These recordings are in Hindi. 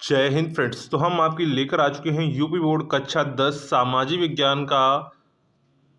जय हिंद फ्रेंड्स। तो हम आपकी लेकर आ चुके हैं यूपी बोर्ड कक्षा 10 सामाजिक विज्ञान का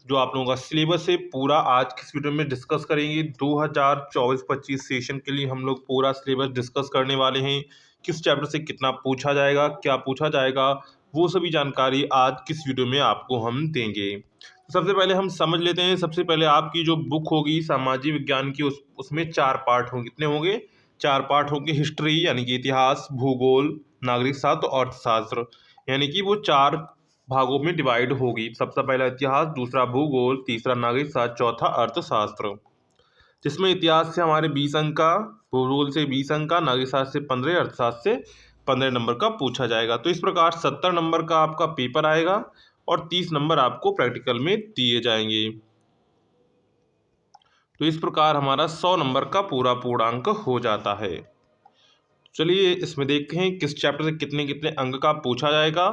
जो आप लोगों का सिलेबस है पूरा आज की इस वीडियो में डिस्कस करेंगे। 2024-25 सेशन के लिए हम लोग पूरा सिलेबस डिस्कस करने वाले हैं। किस चैप्टर से कितना पूछा जाएगा, क्या पूछा जाएगा, वो सभी जानकारी आज किस वीडियो में आपको हम देंगे। तो सबसे पहले हम समझ लेते हैं। सबसे पहले आपकी जो बुक होगी सामाजिक विज्ञान की उसमें 4 पार्ट होंगे। कितने होंगे? 4 पार्ट होंगे। हिस्ट्री यानी कि इतिहास, भूगोल, नागरिक शास्त्र और अर्थशास्त्र, यानी कि वो 4 भागों में डिवाइड होगी। सबसे पहला इतिहास, दूसरा भूगोल, तीसरा नागरिक शास्त्र, चौथा अर्थशास्त्र। जिसमें इतिहास से हमारे 20 अंक का, भूगोल से 20 अंक का, नागरिक शास्त्र से 15, अर्थशास्त्र से 15 नंबर का पूछा जाएगा। तो इस प्रकार 70 नंबर का आपका पेपर आएगा और 30 नंबर आपको प्रैक्टिकल में दिए जाएंगे। तो इस प्रकार हमारा 100 नंबर का पूरा पूर्णांक हो जाता है। चलिए इसमें देखते हैं किस चैप्टर से कितने कितने अंक का पूछा जाएगा।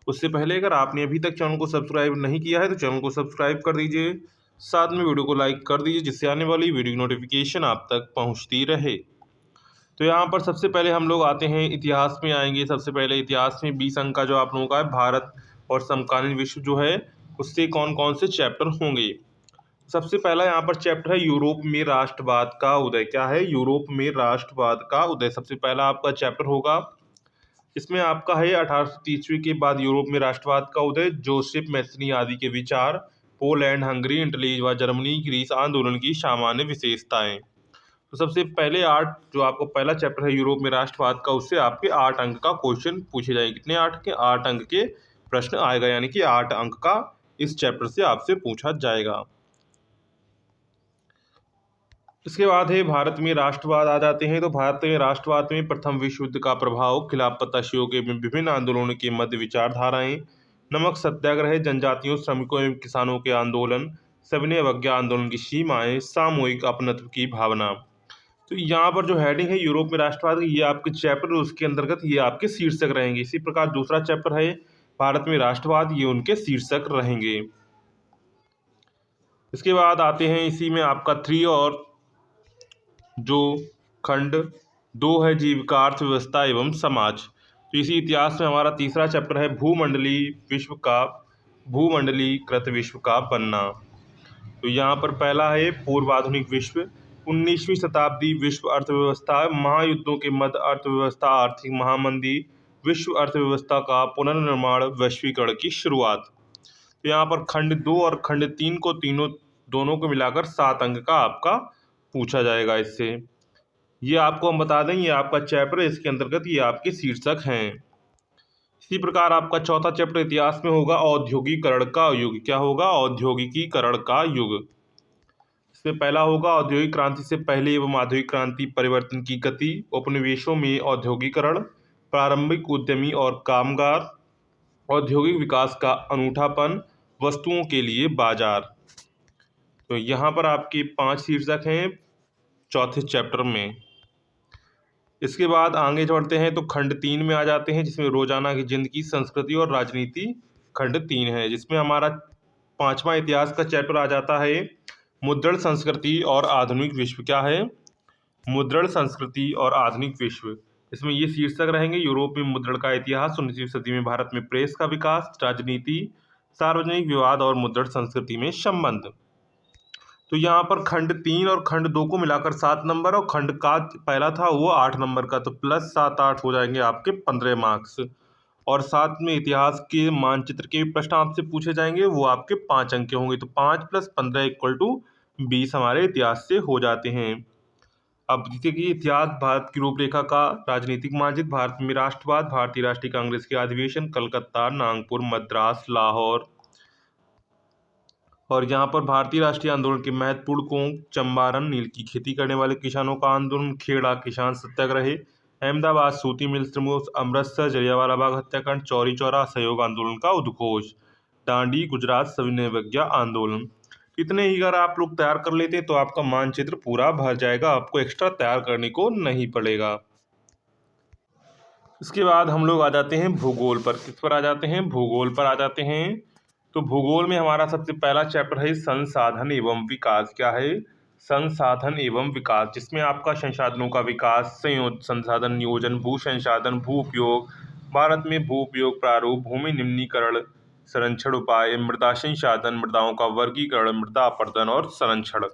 उससे पहले अगर आपने अभी तक चैनल को सब्सक्राइब नहीं किया है तो चैनल को सब्सक्राइब कर दीजिए, साथ में वीडियो को लाइक कर दीजिए जिससे आने वाली वीडियो की नोटिफिकेशन आप तक पहुंचती रहे। तो यहाँ पर सबसे पहले हम लोग आते हैं, इतिहास में आएंगे। सबसे पहले इतिहास में 20 अंक का जो आप लोगों का है, भारत और समकालीन विश्व जो है उससे कौन कौन से चैप्टर होंगे। सबसे पहला यहाँ पर चैप्टर है यूरोप में राष्ट्रवाद का उदय। क्या है? यूरोप में राष्ट्रवाद का उदय सबसे पहला आपका चैप्टर होगा। इसमें आपका है 1830 के बाद यूरोप में राष्ट्रवाद का उदय, जोसेफ मैथनी आदि के विचार, पोलैंड, हंगरी, इटली व जर्मनी, ग्रीस आंदोलन की सामान्य विशेषताएं। तो सबसे पहले 8 जो आपको पहला चैप्टर है यूरोप में राष्ट्रवाद का, उससे आपके 8 अंक का क्वेश्चन पूछे जाएंगे। कितने? 8 के 8 अंक के प्रश्न आएगा, यानी कि 8 अंक का इस चैप्टर से आपसे पूछा जाएगा। इसके बाद है भारत में राष्ट्रवाद आ जाते हैं। तो भारत में राष्ट्रवाद में प्रथम विश्व युद्ध का प्रभाव, खिलाफत आशियों के विभिन्न आंदोलनों के मध्य विचारधाराएं, नमक सत्याग्रह, जनजातियों, श्रमिकों एवं किसानों के आंदोलन, सविनय अवज्ञा आंदोलन की सीमाएं, सामूहिक अपनत्व की भावना। तो यहाँ पर जो हेडिंग है यूरोप में राष्ट्रवाद, ये आपके चैप्टर उसके अंतर्गत ये आपके शीर्षक रहेंगे। इसी प्रकार दूसरा चैप्टर है भारत में राष्ट्रवाद, ये उनके शीर्षक रहेंगे। इसके बाद आते हैं, इसी में आपका 3 और जो खंड 2 है, जीविका, अर्थव्यवस्था एवं समाज। तो इसी इतिहास में हमारा तीसरा चैप्टर है भूमंडलीकृत विश्व का बनना। तो यहाँ पर पहला है पूर्व आधुनिक विश्व, 19वीं शताब्दी विश्व अर्थव्यवस्था, महायुद्धों के मध्य अर्थव्यवस्था, आर्थिक महामंदी, विश्व अर्थव्यवस्था का पुनर्निर्माण, वैश्वीकरण की शुरुआत। तो यहाँ पर खंड 2 और खंड 3 को दोनों को मिलाकर 7 अंक का आपका पूछा जाएगा। इससे ये आपको हम बता दें, ये आपका चैप्टर है, इसके अंतर्गत ये आपके शीर्षक हैं। इसी प्रकार आपका चौथा चैप्टर इतिहास में होगा औद्योगिकरण का युग। क्या होगा? औद्योगिकीकरण का युग। इसमें पहला होगा औद्योगिक क्रांति से पहले एवं औद्योगिक क्रांति परिवर्तन की गति, उपनिवेशों में औद्योगिकरण, प्रारंभिक उद्यमी और कामगार, औद्योगिक विकास का अनूठापन, वस्तुओं के लिए बाजार। तो यहाँ पर आपके 5 शीर्षक हैं चौथे चैप्टर में। इसके बाद आगे बढ़ते हैं तो खंड 3 में आ जाते हैं, जिसमें रोजाना की जिंदगी, संस्कृति और राजनीति खंड 3 है। जिसमें हमारा 5वां इतिहास का चैप्टर आ जाता है मुद्रण संस्कृति और आधुनिक विश्व। क्या है? मुद्रण संस्कृति और आधुनिक विश्व। इसमें ये शीर्षक रहेंगे यूरोप में मुद्रण का इतिहास, 19वीं सदी में भारत में प्रेस का विकास, राजनीति, सार्वजनिक विवाद और मुद्रण संस्कृति में संबंध। तो यहाँ पर खंड 3 और खंड 2 को मिलाकर 7 नंबर, और खंड का पहला था वो 8 नंबर का, तो प्लस 7 8 हो जाएंगे आपके 15 मार्क्स। और साथ में इतिहास के मानचित्र के भी प्रश्न आपसे पूछे जाएंगे, वो आपके 5 अंक के होंगे। तो 5 + 15 = 20 हमारे इतिहास से हो जाते हैं। अब जैसे कि इतिहास, भारत की रूपरेखा का राजनीतिक मानचित्र, भारत में राष्ट्रवाद, भारतीय राष्ट्रीय कांग्रेस के अधिवेशन, कलकत्ता, नागपुर, मद्रास, लाहौर। और यहाँ पर भारतीय राष्ट्रीय आंदोलन के महत्वपूर्ण को चंपारण, नील की खेती करने वाले किसानों का आंदोलन, खेड़ा किसान सत्याग्रह, अहमदाबाद सूती मिल समूह, अमृतसर जलियांवाला बाग हत्याकांड, चौरी चौरा असहयोग आंदोलन का उद्घोष, दांडी गुजरात सविनय अवज्ञा आंदोलन। इतने ही अगर आप लोग तैयार कर लेते तो आपका मानचित्र पूरा भर जाएगा, आपको एक्स्ट्रा तैयार करने को नहीं पड़ेगा। इसके बाद हम लोग आ जाते हैं भूगोल पर। किस पर आ जाते हैं? भूगोल पर आ जाते हैं। तो भूगोल में हमारा सबसे पहला चैप्टर है संसाधन एवं विकास। क्या है? संसाधन एवं विकास, जिसमें आपका संसाधनों का विकास, संसाधन नियोजन, भू संसाधन, भू उपयोग, भारत में भू उपयोग प्रारूप, भूमि निम्नीकरण, संरक्षण उपाय, मृदा संसाधन, मृदाओं का वर्गीकरण, मृदा अपरदन और संरक्षण,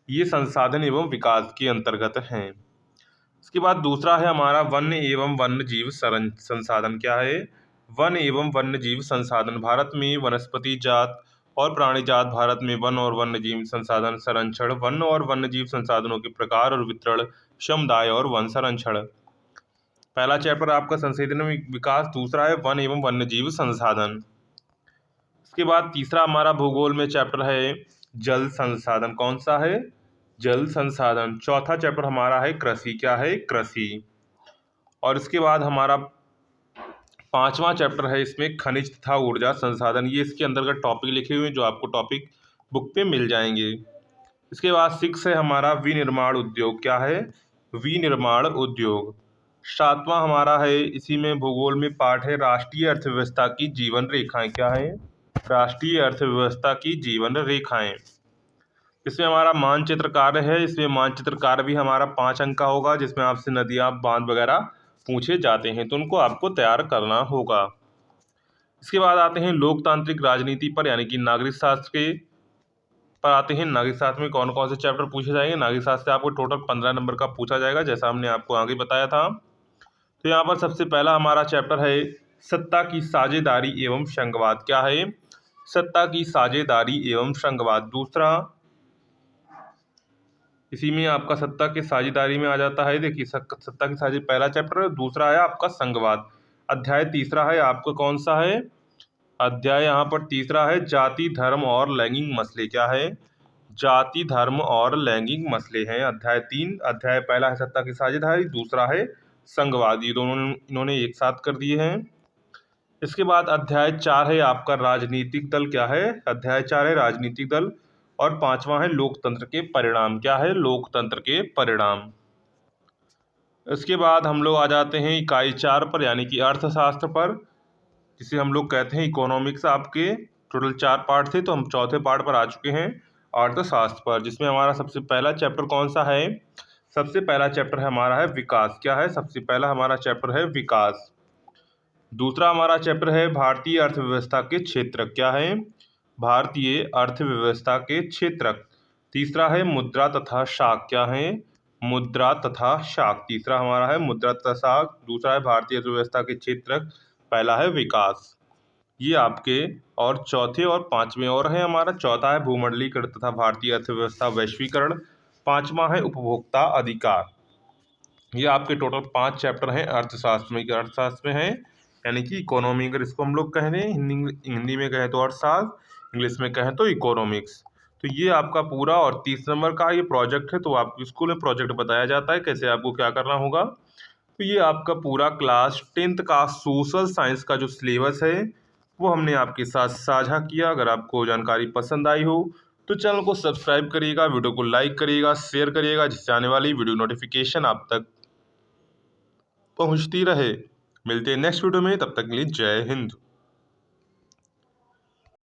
ये संसाधन एवं विकास के अंतर्गत हैं। इसके बाद दूसरा है हमारा वन्य एवं वन्य जीव संसाधन। क्या है? वन एवं वन्य जीव संसाधन। भारत में वनस्पति जात और प्राणी जात, भारत में वन और वन्य जीव संसाधन संरक्षण, वन और वन्य जीव संसाधनों के प्रकार और वितरण, समुदाय और वन संरक्षण। पहला चैप्टर आपका संसाधन विकास, दूसरा है वन एवं वन्य जीव संसाधन। इसके बाद तीसरा हमारा भूगोल में चैप्टर है जल संसाधन। कौन सा है? जल संसाधन। चौथा चैप्टर हमारा है कृषि। क्या है? कृषि। और इसके बाद हमारा पांचवा चैप्टर है इसमें खनिज तथा ऊर्जा संसाधन। ये इसके अंतर्गत टॉपिक लिखे हुए हैं जो आपको टॉपिक बुक पे मिल जाएंगे। इसके बाद 6 है हमारा विनिर्माण उद्योग। क्या है? विनिर्माण उद्योग। सातवां हमारा है इसी में भूगोल में पाठ है राष्ट्रीय अर्थव्यवस्था की जीवन रेखाएं। क्या है? राष्ट्रीय अर्थव्यवस्था की जीवन रेखाएं। इसमें हमारा मानचित्र कार्य है। इसमें मानचित्र कार्य भी हमारा 5 अंक का होगा, जिसमें आपसे नदियाँ, बांध वगैरह पूछे जाते हैं, तो उनको आपको तैयार करना होगा। इसके बाद आते हैं लोकतांत्रिक राजनीति पर, यानी कि नागरिक शास्त्र के पर आते हैं। नागरिक शास्त्र में कौन कौन से चैप्टर पूछे जाएंगे? नागरिक शास्त्र से आपको टोटल 15 नंबर का पूछा जाएगा, जैसा हमने आपको आगे बताया था। तो यहाँ पर सबसे पहला हमारा चैप्टर है सत्ता की साझेदारी एवं संघवाद। क्या है? सत्ता की साझेदारी एवं संघवाद। दूसरा इसी में आपका सत्ता की साझेदारी में आ जाता है, देखिए सत्ता की साझे पहला चैप्टर है। दूसरा है आपका संघवाद। अध्याय तीसरा है आपका कौन सा है? अध्याय यहाँ पर तीसरा है जाति, धर्म और लैंगिक मसले। क्या है? जाति, धर्म और लैंगिक मसले हैं अध्याय 3। अध्याय पहला है सत्ता की साझेदारी, दूसरा है संघवाद। ये दोनों इन्होंने एक साथ कर दिए हैं। इसके बाद अध्याय 4 है आपका राजनीतिक दल। क्या है? अध्याय 4 है राजनीतिक दल। और पांचवा है लोकतंत्र के परिणाम। क्या है? लोकतंत्र के परिणाम। इसके बाद हम लोग आ जाते हैं इकाई 4 पर, यानी कि अर्थशास्त्र पर, जिसे हम लोग कहते हैं इकोनॉमिक्स। आपके टोटल 4 पार्ट थे, तो हम चौथे पार्ट पर आ चुके हैं अर्थशास्त्र पर, जिसमें हमारा सबसे पहला चैप्टर कौन सा है? सबसे पहला चैप्टर है हमारा है विकास। क्या है? सबसे पहला हमारा चैप्टर है विकास। दूसरा हमारा चैप्टर है भारतीय अर्थव्यवस्था के क्षेत्रक। क्या है? भारतीय अर्थव्यवस्था के क्षेत्रक। तीसरा है मुद्रा तथा शाख। क्या है? मुद्रा तथा शाख। तीसरा हमारा है मुद्रा तथा शाख। दूसरा है भारतीय अर्थव्यवस्था के क्षेत्रक। पहला है विकास। ये आपके और चौथे और पांचवें और है हमारा। चौथा है भूमंडलीकरण तथा भारतीय अर्थव्यवस्था वैश्वीकरण। पांचवा है उपभोक्ता अधिकार। ये आपके टोटल 5 चैप्टर हैं अर्थशास्त्र में। अर्थशास्त्र में है यानी कि इकोनॉमी, अगर इसको हम लोग कह रहे हैं हिंदी में कहें तो अर्थशास्त्र, इंग्लिश में कहें तो इकोनॉमिक्स। तो ये आपका पूरा, और 30 नंबर का ये प्रोजेक्ट है, तो आपको स्कूल में प्रोजेक्ट बताया जाता है कैसे आपको क्या करना होगा। तो ये आपका पूरा क्लास 10th का सोशल साइंस का जो सिलेबस है वो हमने आपके साथ साझा किया। अगर आपको जानकारी पसंद आई हो तो चैनल को सब्सक्राइब करिएगा, वीडियो को लाइक करिएगा, शेयर करिएगा, जिससे आने वाली वीडियो नोटिफिकेशन आप तक पहुंचती रहे। मिलते हैं नेक्स्ट वीडियो में, तब तक के लिए जय हिंद।